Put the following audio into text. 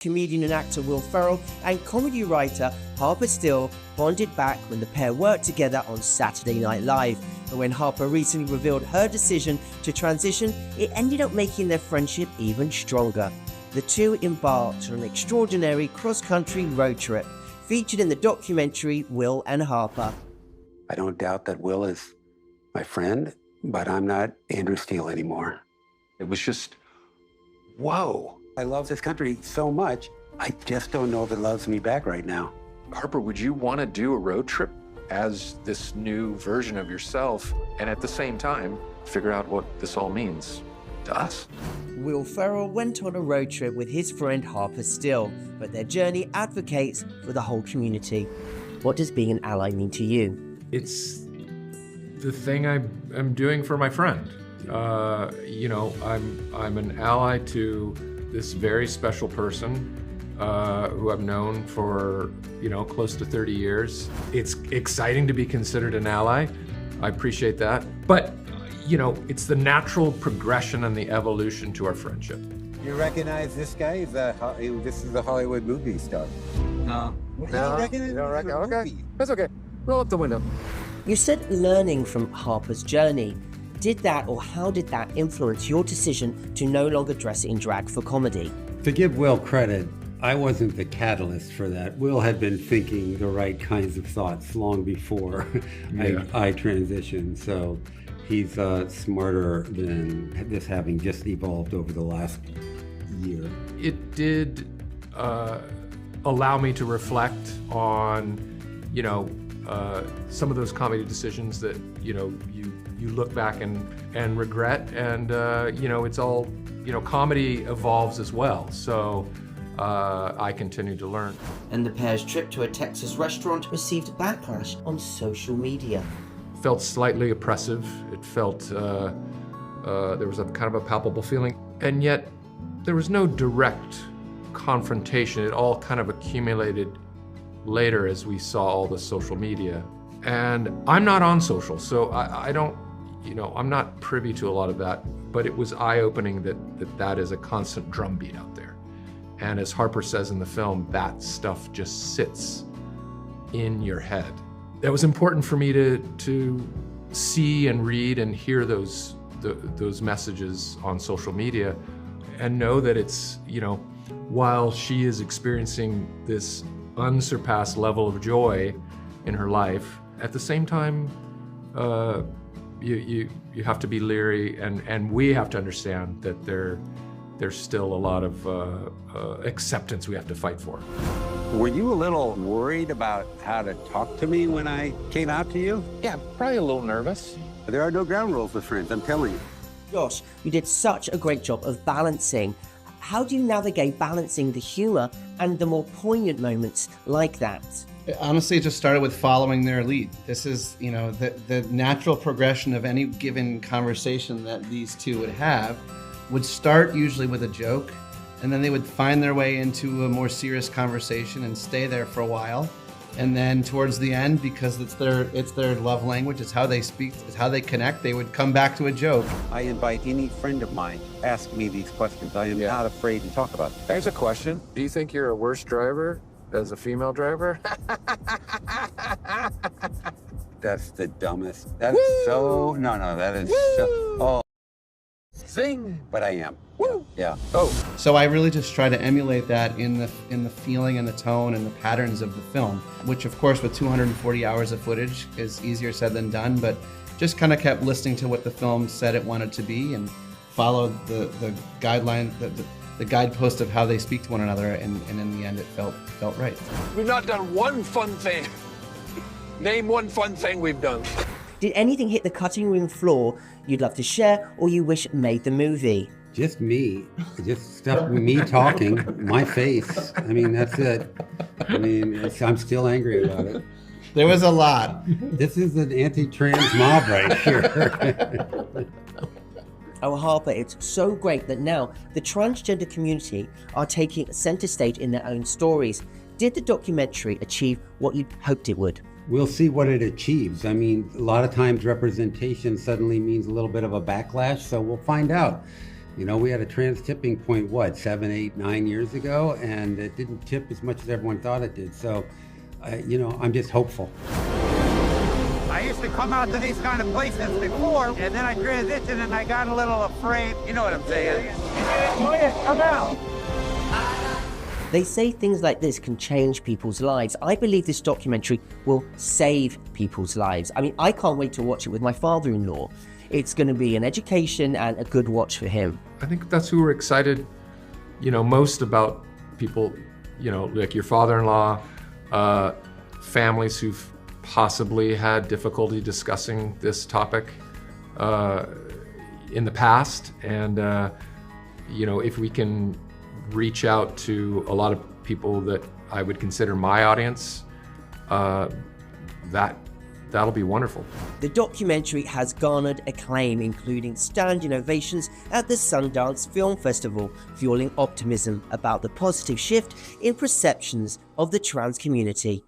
Comedian and actor Will Ferrell and comedy writer Harper Steele bonded back when the pair worked together on Saturday Night Live. And when Harper recently revealed her decision to transition, it ended up making their friendship even stronger. The two embarked on an extraordinary cross-country road trip, featured in the documentary Will and Harper. I don't doubt that Will is my friend, but I'm not Andrew Steele anymore. It was just, whoa. I love this country so much, I just don't know if it loves me back right now. Harper, would you want to do a road trip as this new version of yourself and at the same time figure out what this all means to us? Will Ferrell went on a road trip with his friend Harper Steele, but their journey advocates for the whole community. What does being an ally mean to you? It's the thing I'm doing for my friend. I'm an ally to this very special person who I've known for, close to 30 years. It's exciting to be considered an ally. I appreciate that. But, it's the natural progression and the evolution to our friendship. You recognize this guy? This is a Hollywood movie star. No. You don't recognize him? Okay. That's okay. Roll up the window. You said learning from Harper's journey. Did that, or how did that influence your decision to no longer dress in drag for comedy? To give Will credit, I wasn't the catalyst for that. Will had been thinking the right kinds of thoughts long before I transitioned, so he's smarter than this having just evolved over the last year. It did allow me to reflect on, some of those comedy decisions that, you look back and regret, and it's all, comedy evolves as well, so I continue to learn. And the pair's trip to a Texas restaurant received backlash on social media. Felt slightly oppressive. It felt there was a kind of a palpable feeling, and yet there was no direct confrontation. It all kind of accumulated later as we saw all the social media. And I'm not on social, so I don't, I'm not privy to a lot of that, but it was eye-opening that is a constant drumbeat out there. And as Harper says in the film, that stuff just sits in your head. That was important for me to see and read and hear those messages on social media and know that it's, while she is experiencing this unsurpassed level of joy in her life, at the same time, you have to be leery, and we have to understand that there's still a lot of acceptance we have to fight for. Were you a little worried about how to talk to me when I came out to you? Yeah, probably a little nervous. There are no ground rules with friends, I'm telling you. Josh, you did such a great job of balancing. How do you navigate balancing the humor and the more poignant moments like that? Honestly, it just started with following their lead. This is, the natural progression of any given conversation that these two would have would start usually with a joke, and then they would find their way into a more serious conversation and stay there for a while. And then towards the end, because it's their love language, it's how they speak, it's how they connect, they would come back to a joke. I invite any friend of mine to ask me these questions. I am not afraid to talk about them. There's a question. Do you think you're a worse driver as a female driver? That's the dumbest. That's so, no, that is so, oh. Zing! But I am. Woo! Yeah. Oh. So I really just try to emulate that in the feeling and the tone and the patterns of the film, which of course with 240 hours of footage is easier said than done, but just kind of kept listening to what the film said it wanted to be and followed the guideline, the guidepost of how they speak to one another, and in the end it felt right. We've not done one fun thing. Name one fun thing we've done. Did anything hit the cutting room floor you'd love to share or you wish made the movie? Just me. Just stuff, me talking, my face. I mean, that's it. I mean, I'm still angry about it. There was a lot. This is an anti-trans mob right here. Oh, Harper, it's so great that now the transgender community are taking center stage in their own stories. Did the documentary achieve what you hoped it would? We'll see what it achieves. I mean, a lot of times representation suddenly means a little bit of a backlash, so we'll find out. You know, we had a trans tipping point, what, 7, 8, 9 years ago, and it didn't tip as much as everyone thought it did. So, you know, I'm just hopeful. I used to come out to these kind of places before, and then I transitioned and I got a little afraid. You know what I'm saying? Enjoy it, come out. They say things like this can change people's lives. I believe this documentary will save people's lives. I mean, I can't wait to watch it with my father-in-law. It's going to be an education and a good watch for him. I think that's who we're excited, you know, most about people, you know, like your father-in-law, families who've possibly had difficulty discussing this topic in the past. And, you know, if we can reach out to a lot of people that I would consider my audience, that'll be wonderful. The documentary has garnered acclaim, including standing ovations at the Sundance Film Festival, fueling optimism about the positive shift in perceptions of the trans community.